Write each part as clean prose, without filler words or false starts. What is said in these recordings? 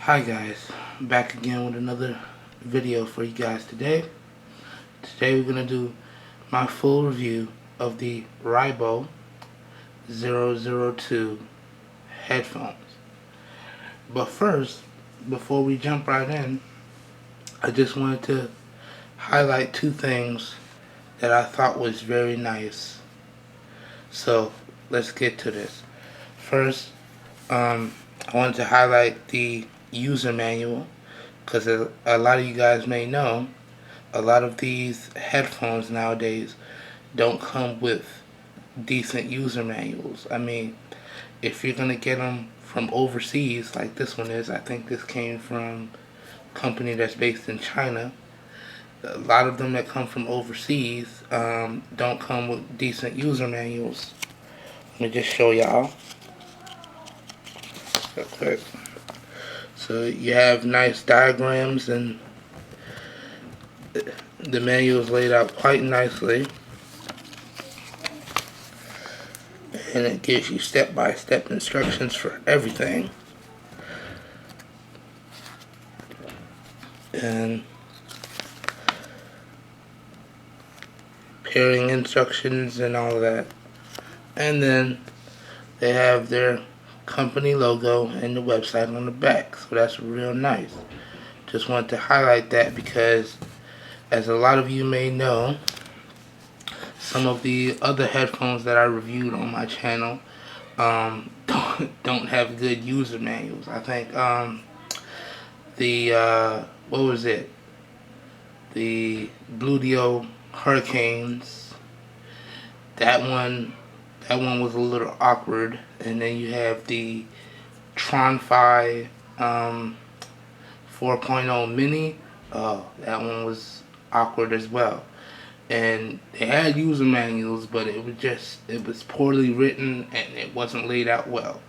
Hi guys, back again with another video for you guys today. Today we're going to do my full review of the Ribo 002 headphones. But first, before we jump right in, I just wanted to highlight two things that I thought was very nice. So let's get to this. First, I wanted to highlight the user manual, because a lot of you guys may know a lot of these headphones nowadays don't come with decent user manuals. I mean, if you're gonna get them from overseas like this one is, I think this came from a company that's based in China. A lot of them that come from overseas don't come with decent user manuals. Let me just show y'all real quick. So you have nice diagrams, and the manual is laid out quite nicely, and it gives you step-by-step instructions for everything. And pairing instructions and all of that. And then they have their company logo and the website on the back, so that's real nice. Just wanted to highlight that because, as a lot of you may know, some of the other headphones that I reviewed on my channel don't have good user manuals. I think what was it? The Bluetooth Hurricanes. That one was a little awkward. And then you have the Tron-Fi 4.0 Mini. Oh, that one was awkward as well. And they had user manuals, but it was poorly written and it wasn't laid out well.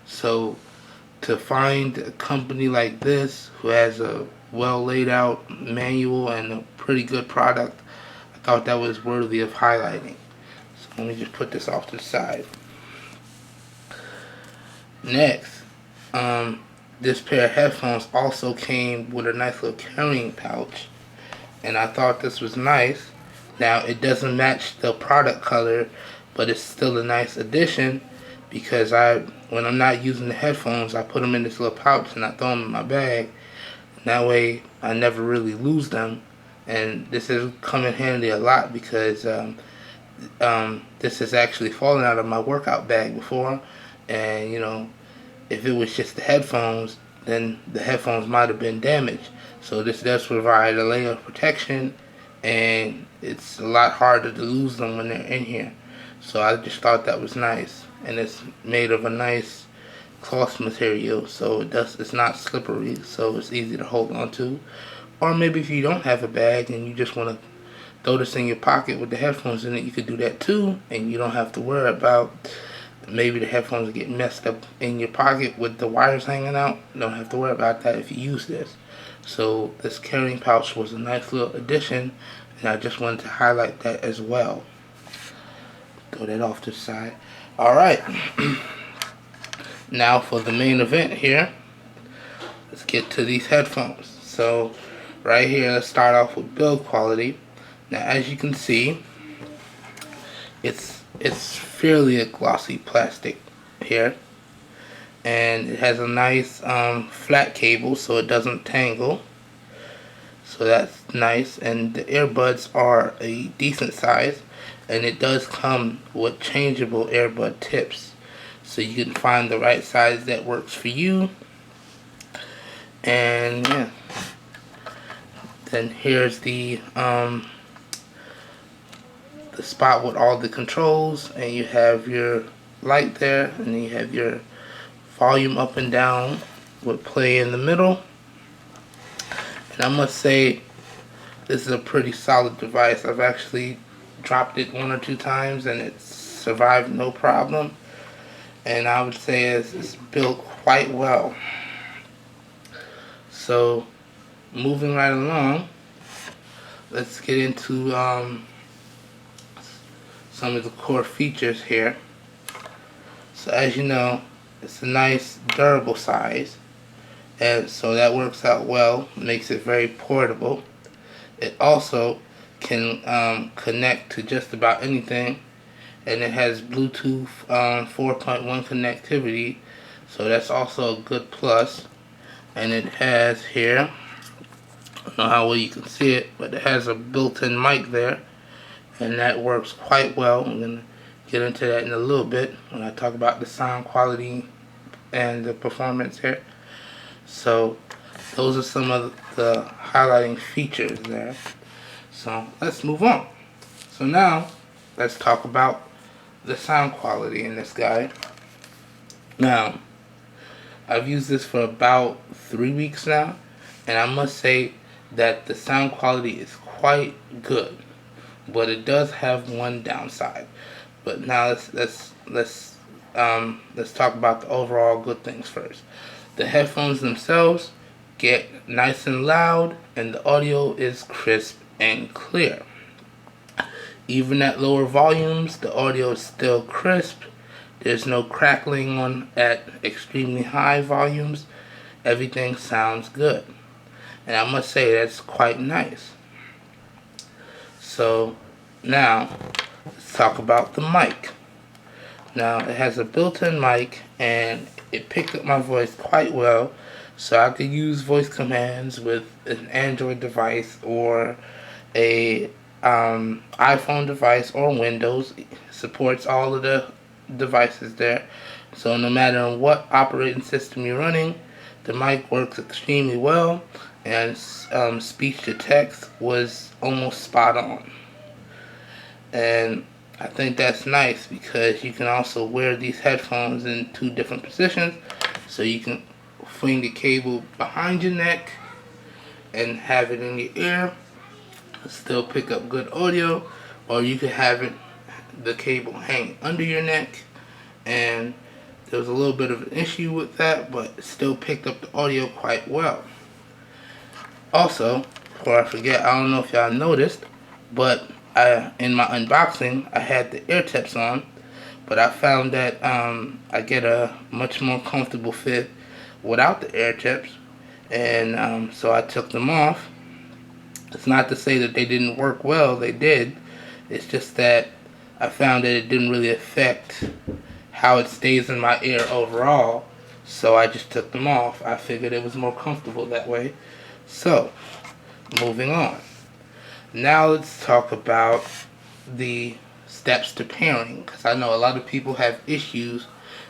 So to find a company like this who has a well laid out manual and a pretty good product, I thought that was worthy of highlighting. So let me just put this off to the side. Next, this pair of headphones also came with a nice little carrying pouch, and I thought this was nice. Now, it doesn't match the product color, but it's still a nice addition, because when I'm not using the headphones, I put them in this little pouch and I throw them in my bag. That way I never really lose them, and this has come in handy a lot because this has actually fallen out of my workout bag before. And if it was just the headphones, then the headphones might have been damaged. So this does provide a layer of protection, and it's a lot harder to lose them when they're in here. So I just thought that was nice, and it's made of a nice cloth material, so it's not slippery, so it's easy to hold on to. Or maybe if you don't have a bag and you just want to throw this in your pocket with the headphones in it, you could do that too, and you don't have to worry about maybe the headphones get messed up in your pocket with the wires hanging out. Don't have to worry about that if you use this. So this carrying pouch was a nice little addition, and I just wanted to highlight that as well. Throw that off to the side. Alright, now for the main event here. Let's get to these headphones. So right here, let's start off with build quality. Now, as you can see, it's fairly a glossy plastic here, and it has a nice flat cable so it doesn't tangle, so that's nice. And the earbuds are a decent size, and it does come with changeable earbud tips, so you can find the right size that works for you. And yeah, then here's the spot with all the controls, and you have your light there, and then you have your volume up and down with play in the middle. And I must say, this is a pretty solid device. I've actually dropped it 1 or 2 times and it's survived no problem, and I would say it's built quite well. So moving right along, let's get into some of the core features here. So as you know, it's a nice durable size, and so that works out well, makes it very portable. It also can connect to just about anything, and it has Bluetooth 4.1 connectivity, so that's also a good plus. And it has here, I don't know how well you can see it, but it has a built-in mic there, and that works quite well. I'm going to get into that in a little bit when I talk about the sound quality and the performance here. So those are some of the highlighting features there. So let's move on. So now let's talk about the sound quality in this guy. Now, I've used this for about 3 weeks now, and I must say that the sound quality is quite good, but it does have one downside. But now let's talk about the overall good things first. The headphones themselves get nice and loud, and the audio is crisp and clear. Even at lower volumes, the audio is still crisp. There's no crackling on at extremely high volumes. Everything sounds good, and I must say that's quite nice. So now let's talk about the mic. Now it has a built-in mic, and it picked up my voice quite well, so I could use voice commands with an Android device or a iPhone device or Windows. It supports all of the devices there, so no matter what operating system you're running, the mic works extremely well, and speech to text was almost spot on. And I think that's nice because you can also wear these headphones in 2 different positions, so you can fling the cable behind your neck and have it in your ear, still pick up good audio, or you could have the cable hang under your neck, and there was a little bit of an issue with that, but it still picked up the audio quite well. Also, before I forget, I don't know if y'all noticed, but in my unboxing I had the Eartips on, but I found that I get a much more comfortable fit without the Eartips, and so I took them off. It's not to say that they didn't work well, they did. It's just that I found that it didn't really affect how it stays in my ear overall, so I just took them off. I figured it was more comfortable that way. So, moving on. Now let's talk about the steps to pairing, because I know a lot of people have issues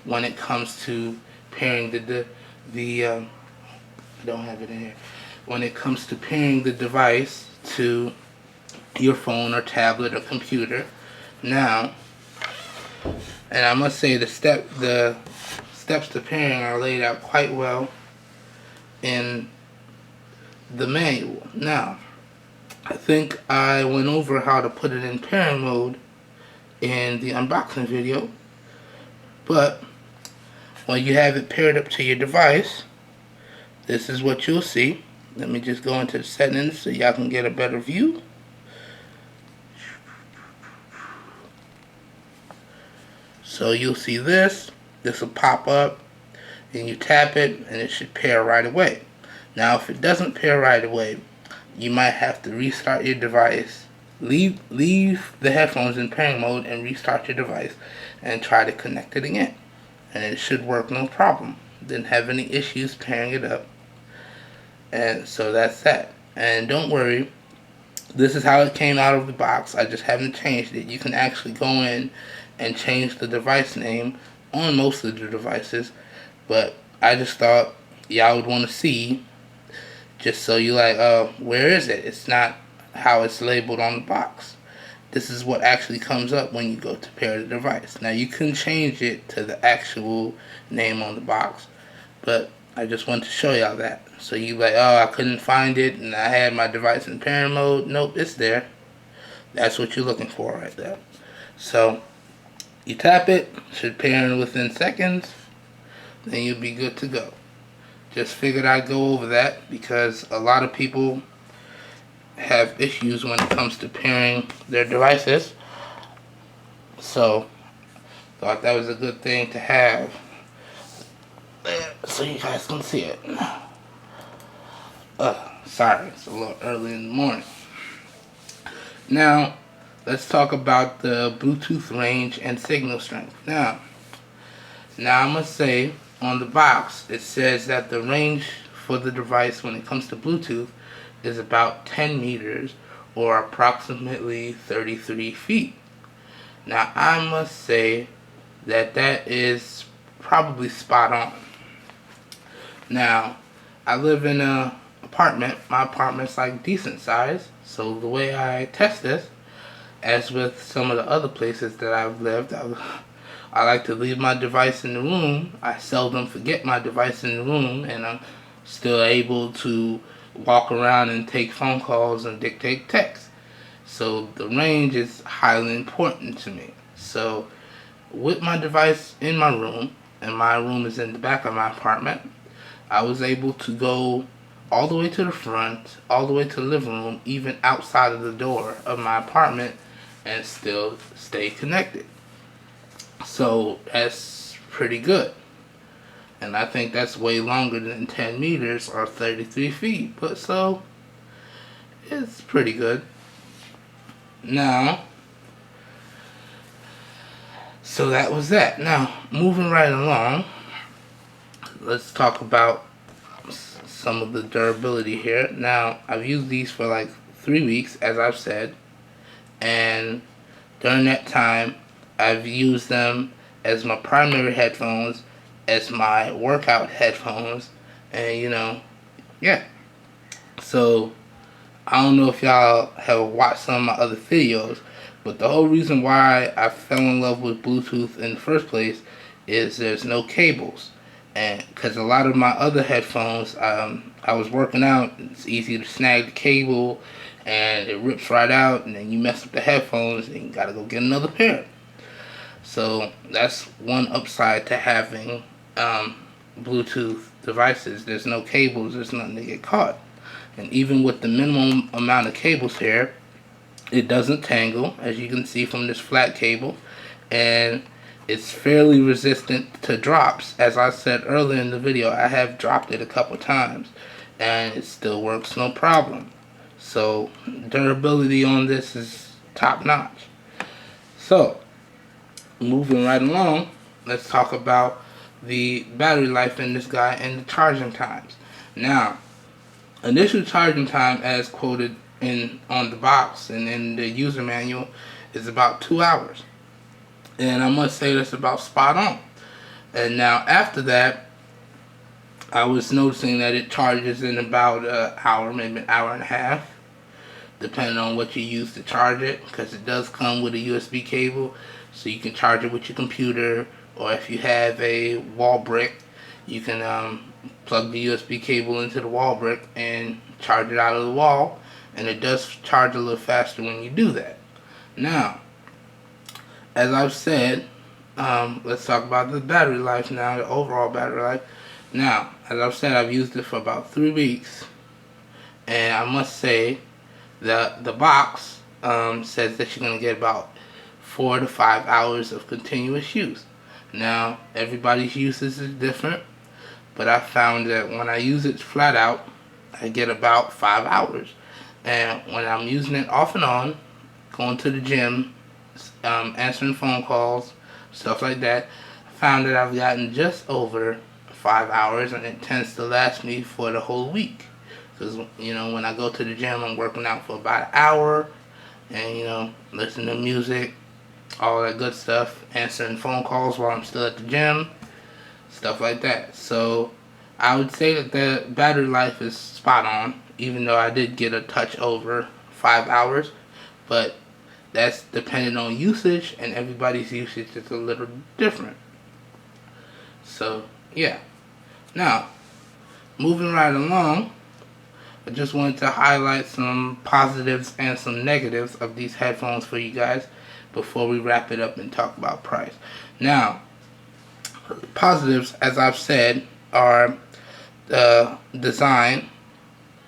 when it comes to pairing I don't have it in here. When it comes to pairing the device to your phone or tablet or computer. Now, and I must say the steps to pairing are laid out quite well in the manual. Now, I think I went over how to put it in pairing mode in the unboxing video, but when you have it paired up to your device, this is what you'll see. Let me just go into the settings so y'all can get a better view. So you'll see this will pop up, and you tap it and it should pair right away. Now if it doesn't pair right away, you might have to restart your device, leave the headphones in pairing mode and restart your device and try to connect it again, and it should work no problem. Didn't have any issues pairing it up. And so that's that. And don't worry, this is how it came out of the box. I just haven't changed it. You can actually go in and change the device name on most of the devices, but I just thought y'all would want to see, just so you like, where is it? It's not how it's labeled on the box. This is what actually comes up when you go to pair the device. Now you can change it to the actual name on the box, but I just want to show y'all that. So you like, oh, I couldn't find it and I had my device in pairing mode. Nope, it's there. That's what you're looking for right there. So you tap it, should pair in within seconds, then you'll be good to go. Just figured I'd go over that because a lot of people have issues when it comes to pairing their devices. So thought that was a good thing to have there so you guys can see it. Sorry, it's a little early in the morning. Now, let's talk about the Bluetooth range and signal strength. Now I must say, on the box, it says that the range for the device when it comes to Bluetooth is about 10 meters or approximately 33 feet. Now, I must say that that is probably spot on. Now, I live in a apartment. My apartment's like decent size. So the way I test this, as with some of the other places that I've lived, I like to leave my device in the room. I seldom forget my device in the room, and I'm still able to walk around and take phone calls and dictate text. So the range is highly important to me. So with my device in my room, and my room is in the back of my apartment, I was able to go all the way to the front, all the way to the living room, even outside of the door of my apartment, and still stay connected. So that's pretty good. And I think that's way longer than 10 meters or 33 feet. But so, it's pretty good. Now, so that was that. Now, moving right along, let's talk about some of the durability here. Now, I've used these for like 3 weeks, as I've said. And during that time, I've used them as my primary headphones, as my workout headphones, and yeah. So, I don't know if y'all have watched some of my other videos, but the whole reason why I fell in love with Bluetooth in the first place is there's no cables. And because a lot of my other headphones, I was working out, it's easy to snag the cable, and it rips right out, and then you mess up the headphones, and you gotta go get another pair. So that's one upside to having Bluetooth devices. There's no cables, there's nothing to get caught. And even with the minimum amount of cables here, it doesn't tangle, as you can see from this flat cable, and it's fairly resistant to drops. As I said earlier in the video, I have dropped it a couple times, and it still works no problem. So durability on this is top notch. So moving right along, let's talk about the battery life in this guy and the charging times. Now, initial charging time, as quoted on the box and in the user manual, is about 2 hours, and I must say that's about spot on. And now after that, I was noticing that it charges in about an hour, maybe an hour and a half, depending on what you use to charge it, because it does come with a USB cable, so you can charge it with your computer, or if you have a wall brick, you can plug the USB cable into the wall brick and charge it out of the wall, and it does charge a little faster when you do that. Now, as I've said, let's talk about the battery life now, the overall battery life. Now, as I've said, I've used it for about 3 weeks, and I must say that the box says that you're going to get about 4 to 5 hours of continuous use. Now, everybody's uses is different, but I found that when I use it flat out, I get about 5 hours. And when I'm using it off and on, going to the gym, answering phone calls, stuff like that, I found that I've gotten just over 5 hours, and it tends to last me for the whole week. Because, when I go to the gym, I'm working out for about an hour, and, listening to music, all that good stuff, answering phone calls while I'm still at the gym, stuff like that. So I would say that the battery life is spot on, even though I did get a touch over 5 hours, but that's dependent on usage, and everybody's usage is a little different. So yeah. Now, moving right along, I just wanted to highlight some positives and some negatives of these headphones for you guys before we wrap it up and talk about price. Now, positives, as I've said, are the design,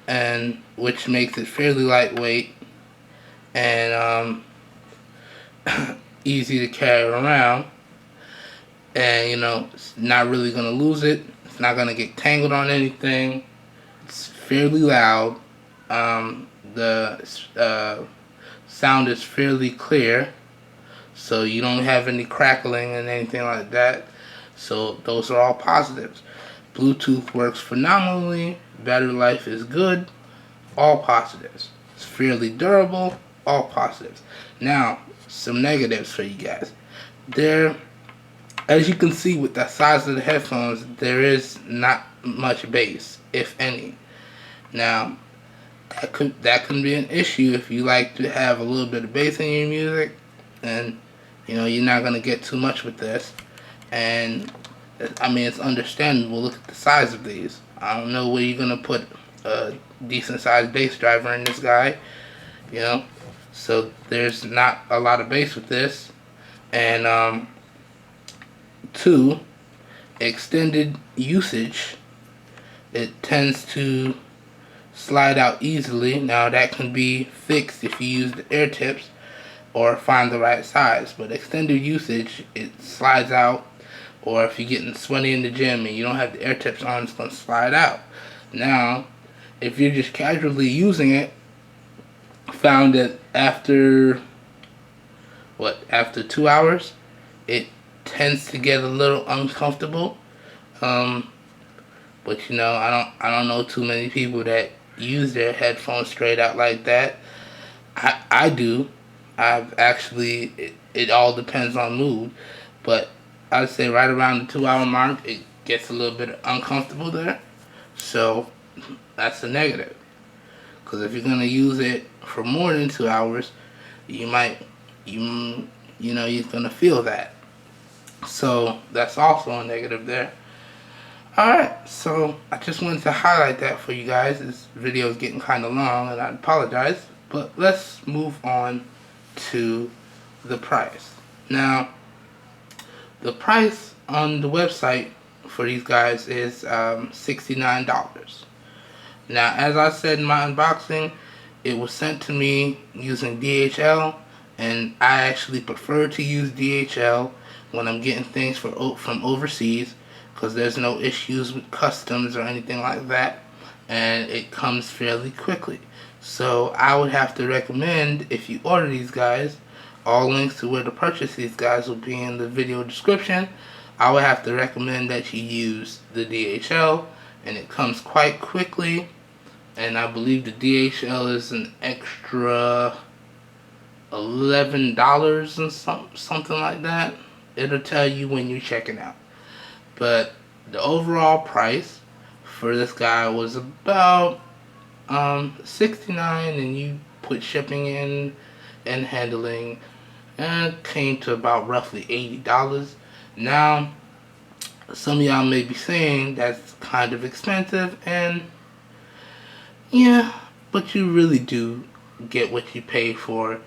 and which makes it fairly lightweight and easy to carry around, and it's not really going to lose it. It's not going to get tangled on anything. It's fairly loud. The sound is fairly clear, so you don't have any crackling and anything like that. So those are all positives. Bluetooth works phenomenally. Battery life is good. All positives. It's fairly durable. All positives. Now, some negatives for you guys. There, as you can see with the size of the headphones, there is not much bass, if any. Now, that can be an issue if you like to have a little bit of bass in your music, and you're not gonna get too much with this. And I mean, it's understandable. Look at the size of these. I don't know where you're gonna put a decent sized bass driver in this guy, so there's not a lot of bass with this. And 2, extended usage, it tends to slide out easily. Now that can be fixed if you use the Eartips or find the right size, but extended usage, it slides out. Or if you're getting sweaty in the gym and you don't have the Eartips on, it's going to slide out. Now, if you're just casually using it, found that after 2 hours, it tends to get a little uncomfortable. But I don't know too many people that use their headphones straight out like that. I do. It all depends on mood, but I'd say right around the 2 hour mark, it gets a little bit uncomfortable there. So that's a negative. Because if you're gonna use it for more than 2 hours, you're gonna feel that. So that's also a negative there. Alright, so I just wanted to highlight that for you guys. This video is getting kind of long, and I apologize. But let's move on to the price. Now, the price on the website for these guys is $69. Now, as I said in my unboxing, it was sent to me using DHL, and I actually prefer to use DHL when I'm getting things from overseas, because there's no issues with customs or anything like that, and it comes fairly quickly. So I would have to recommend, if you order these guys, all links to where to purchase these guys will be in the video description. I would have to recommend that you use the DHL, and it comes quite quickly. And I believe the DHL is an extra $11 and something like that. It'll tell you when you're checking out. But the overall price for this guy was about $69, and you put shipping in and handling, and it came to about roughly $80. Now, some of y'all may be saying that's kind of expensive, and yeah, but you really do get what you pay for.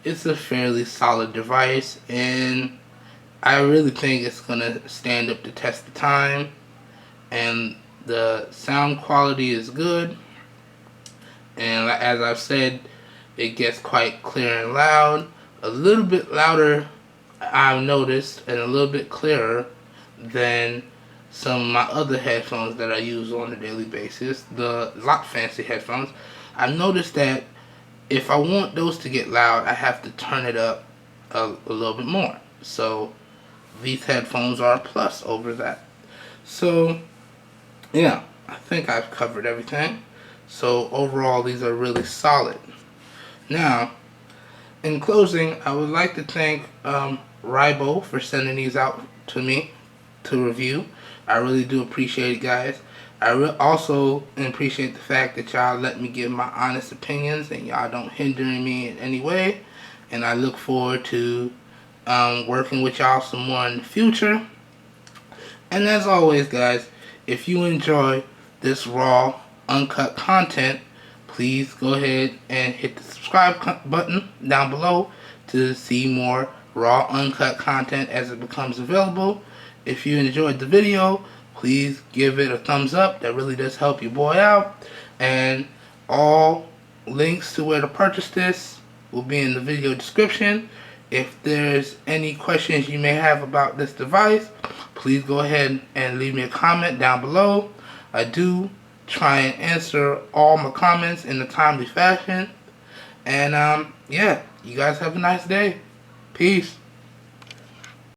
It's a fairly solid device, and I really think it's gonna stand up the test of time, and the sound quality is good, and as I've said, it gets quite clear and loud, a little bit louder I've noticed, and a little bit clearer than some of my other headphones that I use on a daily basis, the Lock Fancy headphones. I've noticed that if I want those to get loud, I have to turn it up a little bit more. So these headphones are a plus over that. So yeah, I think I've covered everything. So overall, these are really solid. Now, in closing, I would like to thank Ribo for sending these out to me to review. I really do appreciate it, guys. I also appreciate the fact that y'all let me give my honest opinions, and y'all don't hinder me in any way. And I look forward to working with y'all some more in the future. And as always, guys, if you enjoy this raw, uncut content, please go ahead and hit the subscribe button down below to see more raw, uncut content as it becomes available. If you enjoyed the video, please give it a thumbs up. That really does help your boy out. And all links to where to purchase this will be in the video description. If there's any questions you may have about this device, please go ahead and leave me a comment down below. I do try and answer all my comments in a timely fashion. And yeah, you guys have a nice day. Peace.